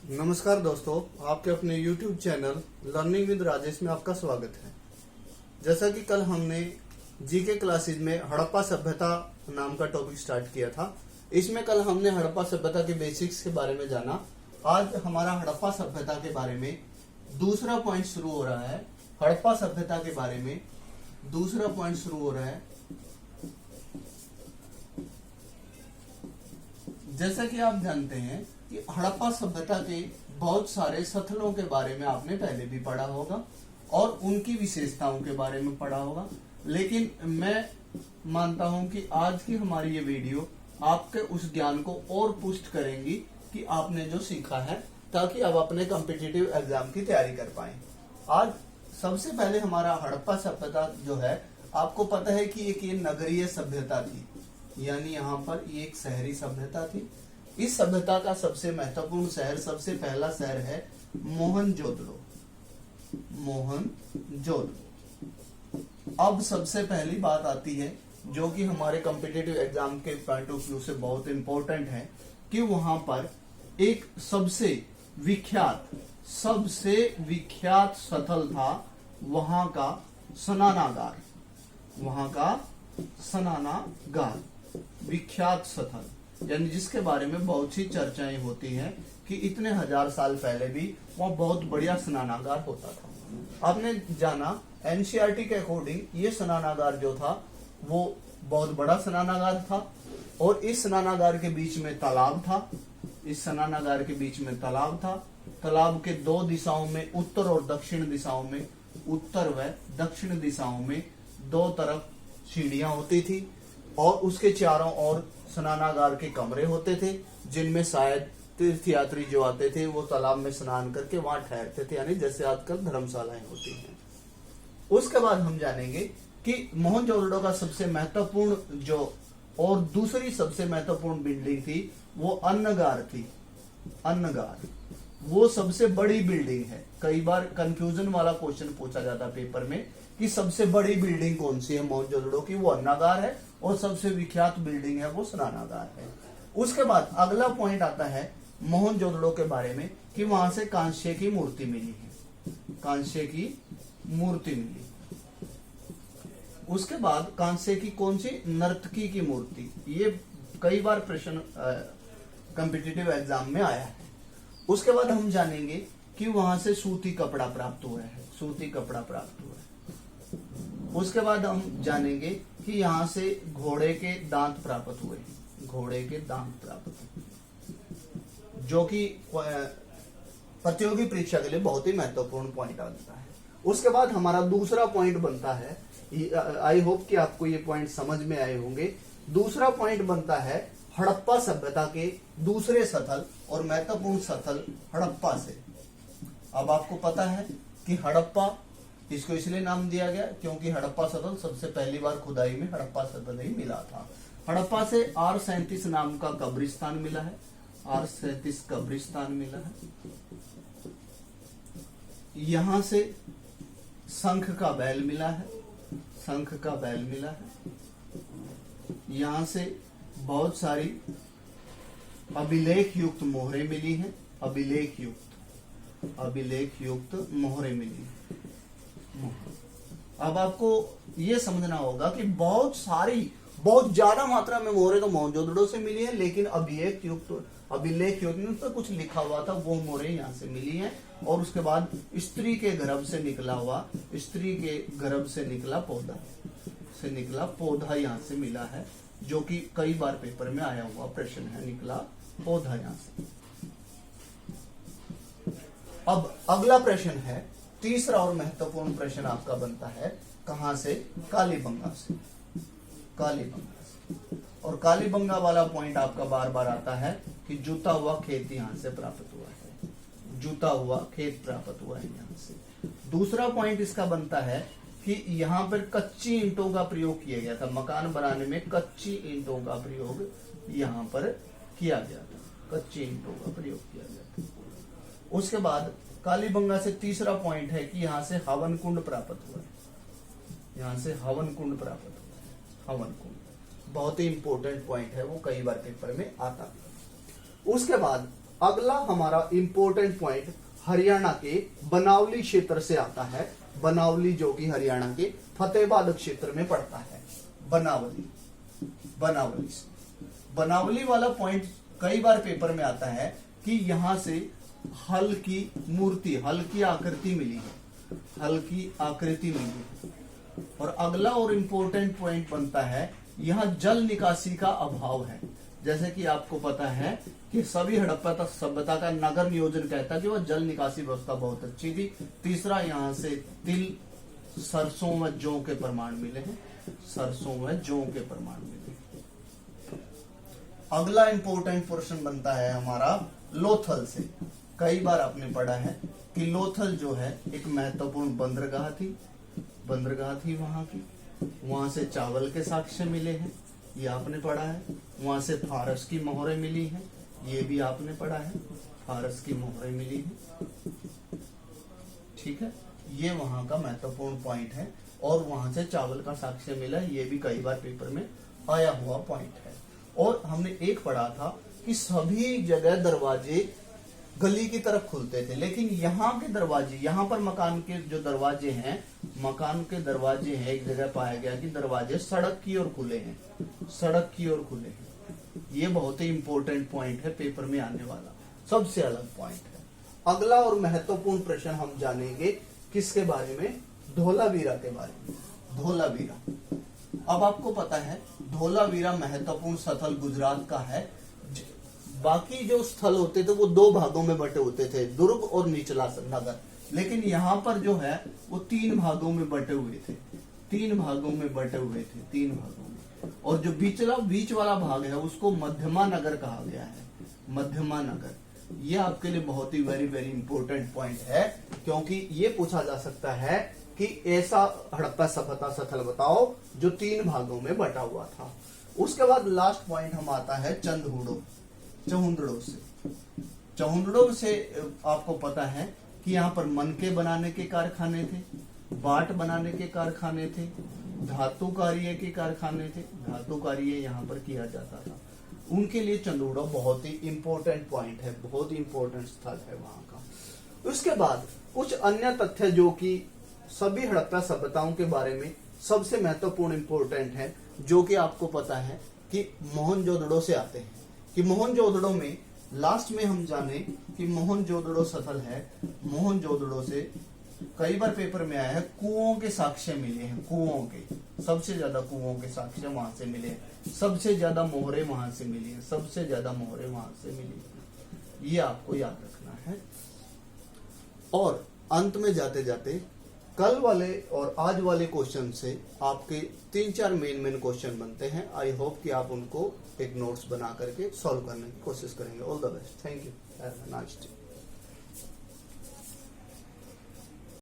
नमस्कार दोस्तों, आपके अपने YouTube channel learning with Rajesh में आपका स्वागत है। जैसा कि कल हमने जीके क्लासेज में हड़प्पा सभ्यता नाम का टॉपिक स्टार्ट किया था। इसमें कल हमने हड़प्पा सभ्यता के बेसिक्स के बारे में जाना। आज हमारा हड़प्पा सभ्यता के बारे में दूसरा पॉइंट शुरू हो रहा है। हड़प्पा सभ्यता के बारे में दूसरा पॉइंट शुरू हो रहा है। जैसा कि आप जानते हैं कि हड़प्पा सभ्यता के बहुत सारे स्थलों के बारे में आपने पहले भी पढ़ा होगा और उनकी विशेषताओं के बारे में पढ़ा होगा, लेकिन मैं मानता हूं कि आज की हमारी ये वीडियो आपके उस ज्ञान को और पुष्ट करेंगी कि आपने जो सीखा है, ताकि आप अपने कॉम्पिटिटिव एग्जाम की तैयारी कर पाए। आज सबसे पहले हमारा हड़प्पा सभ्यता जो है, आपको पता है कि एक ये नगरीय सभ्यता थी, यानी यहाँ पर ये एक शहरी सभ्यता थी। इस सभ्यता का सबसे महत्वपूर्ण शहर, सबसे पहला शहर है मोहनजोदड़ो। अब सबसे पहली बात आती है जो कि हमारे कॉम्पिटिटिव एग्जाम के पॉइंट ऑफ व्यू से बहुत इंपॉर्टेंट है कि वहां पर एक सबसे विख्यात स्थल था, वहां का स्नानागार, विख्यात स्थल, यानी जिसके बारे में बहुत सी चर्चाएं होती हैं कि इतने हजार साल पहले भी वहाँ बहुत बढ़िया स्नानागार होता था। आपने जाना एनसीईआरटी के अकॉर्डिंग ये स्नानागार जो था वो बहुत बड़ा स्नानागार था और इस स्नानागार के बीच में तालाब था। तालाब के दो दिशाओं में, उत्तर व दक्षिण दिशाओं में दो तरफ सीढ़ियां होती थी और उसके चारों ओर स्नानागार के कमरे होते थे, जिनमें शायद तीर्थयात्री जो आते थे वो तालाब में स्नान करके वहां ठहरते थे, यानी जैसे आजकल धर्मशालाएं होती हैं। उसके बाद हम जानेंगे कि मोहनजोदड़ो का सबसे महत्वपूर्ण जो और दूसरी सबसे महत्वपूर्ण बिल्डिंग थी वो अन्नगार थी। वो सबसे बड़ी बिल्डिंग है। कई बार कंफ्यूजन वाला क्वेश्चन पूछा जाता पेपर में कि सबसे बड़ी बिल्डिंग कौन सी है मोहनजोदड़ो की, वो अन्नगार है, और सबसे विख्यात बिल्डिंग है वो स्नानागार है। उसके बाद अगला पॉइंट आता है मोहनजोदड़ो के बारे में कि वहां से कांस्य की मूर्ति मिली है। उसके बाद कांस्य की कौन सी, नर्तकी की मूर्ति। ये कई बार प्रश्न कॉम्पिटिटिव एग्जाम में आया है। उसके बाद हम जानेंगे कि वहां से सूती कपड़ा प्राप्त हुआ है। उसके बाद हम जानेंगे कि यहाँ से घोड़े के दांत प्राप्त हुए, जो कि प्रतियोगी परीक्षा के लिए बहुत ही महत्वपूर्ण पॉइंट आता है। उसके बाद हमारा दूसरा पॉइंट बनता है, आई होप कि आपको ये पॉइंट समझ में आए होंगे। दूसरा पॉइंट बनता है हड़प्पा सभ्यता के दूसरे स्थल और महत्वपूर्ण स्थल हड़प्पा से। अब आपको पता है कि हड़प्पा इसको इसलिए नाम दिया गया क्योंकि हड़प्पा स्थल सबसे पहली बार खुदाई में हड़प्पा स्थल ही मिला था। हड़प्पा से R37 नाम का कब्रिस्तान मिला है। यहां से शंख का बैल मिला है। यहां से बहुत सारी अभिलेख युक्त मोहरें मिली हैं। अब आपको ये समझना होगा कि बहुत ज्यादा मात्रा में मोहरें तो मोहनजोदड़ो से मिली है, लेकिन अभिलेख युक्त में तो कुछ लिखा हुआ था, वो मोहरें यहाँ से मिली हैं। और उसके बाद स्त्री के गर्भ से निकला पौधा यहाँ से मिला है, जो कि कई बार पेपर में आया हुआ प्रश्न है, निकला पौधा यहाँ से। अब अगला प्रश्न है, तीसरा और महत्वपूर्ण प्रश्न आपका बनता है कहां से, कालीबंगा से। और कालीबंगा वाला पॉइंट आपका बार बार आता है कि जुता हुआ खेत यहां से प्राप्त हुआ है। यहाँ से दूसरा पॉइंट इसका बनता है कि यहाँ पर कच्ची ईंटों का प्रयोग किया गया था। मकान बनाने में कच्ची ईंटों का प्रयोग यहाँ पर किया गया था। उसके बाद कालीबंगा से तीसरा पॉइंट है कि यहाँ से हवन कुंड प्राप्त हुआ है। बहुत ही इंपॉर्टेंट पॉइंट है, वो कई बार पेपर में आता है। उसके बाद अगला हमारा इंपॉर्टेंट पॉइंट हरियाणा के बनावली क्षेत्र से आता है। बनावली जो कि हरियाणा के फतेहाबाद क्षेत्र में पड़ता है। बनावली, बनावली से बनावली वाला पॉइंट कई बार पेपर में आता है कि यहां से हल की मूर्ति, हल की आकृति मिली है, हल की आकृति मिली है। और अगला और इंपॉर्टेंट पॉइंट बनता है यहां जल निकासी का अभाव है। जैसे कि आपको पता है कि सभी हड़प्पा सभ्यता का नगर नियोजन कहता है कि वह जल निकासी व्यवस्था बहुत अच्छी थी। तीसरा, यहां से तिल, सरसों व जौ के प्रमाण मिले हैं, सरसों व जौ के प्रमाण मिले हैं। अगला इंपॉर्टेंट पोर्शन बनता है हमारा लोथल से। कई बार आपने पढ़ा है कि लोथल जो है एक महत्वपूर्ण बंदरगाह थी, बंदरगाह थी वहां की। वहां से चावल के साक्ष्य मिले हैं, ये आपने पढ़ा है। वहां से फारस की मोहरें मिली हैं, ये भी आपने पढ़ा है, फारस की मोहरें मिली हैं। ठीक है, ये वहां का महत्वपूर्ण पॉइंट है। और वहां से चावल का साक्ष्य मिला, ये भी कई बार पेपर में आया हुआ पॉइंट है। और हमने एक पढ़ा था कि सभी जगह दरवाजे गली की तरफ खुलते थे, लेकिन यहाँ के दरवाजे, यहाँ पर मकान के जो दरवाजे हैं, मकान के दरवाजे हैं, एक जगह पाया गया कि दरवाजे सड़क की ओर खुले हैं, सड़क की ओर खुले हैं। ये बहुत ही इंपॉर्टेंट पॉइंट है, पेपर में आने वाला सबसे अलग पॉइंट है। अगला और महत्वपूर्ण प्रश्न हम जानेंगे किसके बारे में, धोलावीरा के बारे में। धोलावीरा, अब आपको पता है धोलावीरा महत्वपूर्ण स्थल गुजरात का है। बाकी जो स्थल होते थे वो दो भागों में बटे होते थे, दुर्ग और निचला नगर, लेकिन यहाँ पर जो है वो तीन भागों में बटे हुए थे, तीन भागों में बटे हुए थे, तीन भागों में। और जो बीच वाला भाग है उसको मध्यमा नगर कहा गया है, मध्यमा नगर। ये आपके लिए बहुत ही वेरी वेरी इंपॉर्टेंट पॉइंट है, क्योंकि ये पूछा जा सकता है कि ऐसा हड़प्पा सभ्यता स्थल बताओ जो तीन भागों में बटा हुआ था। उसके बाद लास्ट पॉइंट हम आता है चंदहुड़ो, चहुंदड़ो से। चहुंदड़ो से आपको पता है कि यहाँ पर मनके बनाने के कारखाने थे, बाट बनाने के कारखाने थे, धातु कार्य के कारखाने थे, धातु कार्य यहाँ पर किया जाता था। उनके लिए चंदहुड़ो बहुत ही इंपॉर्टेंट पॉइंट है, बहुत ही इंपॉर्टेंट स्थल है वहां का। उसके बाद कुछ अन्य तथ्य जो कि सभी हड़प्पा सभ्यताओं के बारे में सबसे महत्वपूर्ण इंपॉर्टेंट है, जो कि आपको पता है कि मोहनजोदड़ो से आते हैं। कि मोहनजोदड़ो में लास्ट में हम जाने कि मोहनजोदड़ो स्थल है, मोहनजोदड़ो से कई बार पेपर में आया है, कुओं के साक्ष्य मिले हैं, कुओं के, सबसे ज्यादा कुओं के साक्ष्य वहां से मिले हैं, सबसे ज्यादा मोहरे वहां से मिली है, सबसे ज्यादा मोहरे वहां से मिली है। ये आपको याद रखना है। और अंत में जाते जाते कल वाले और आज वाले क्वेश्चन से आपके 3-4 मेन क्वेश्चन बनते हैं। आई होप कि आप उनको एक नोट्स बना करके सॉल्व करने की कोशिश करेंगे। All the best, thank you, have a nice day.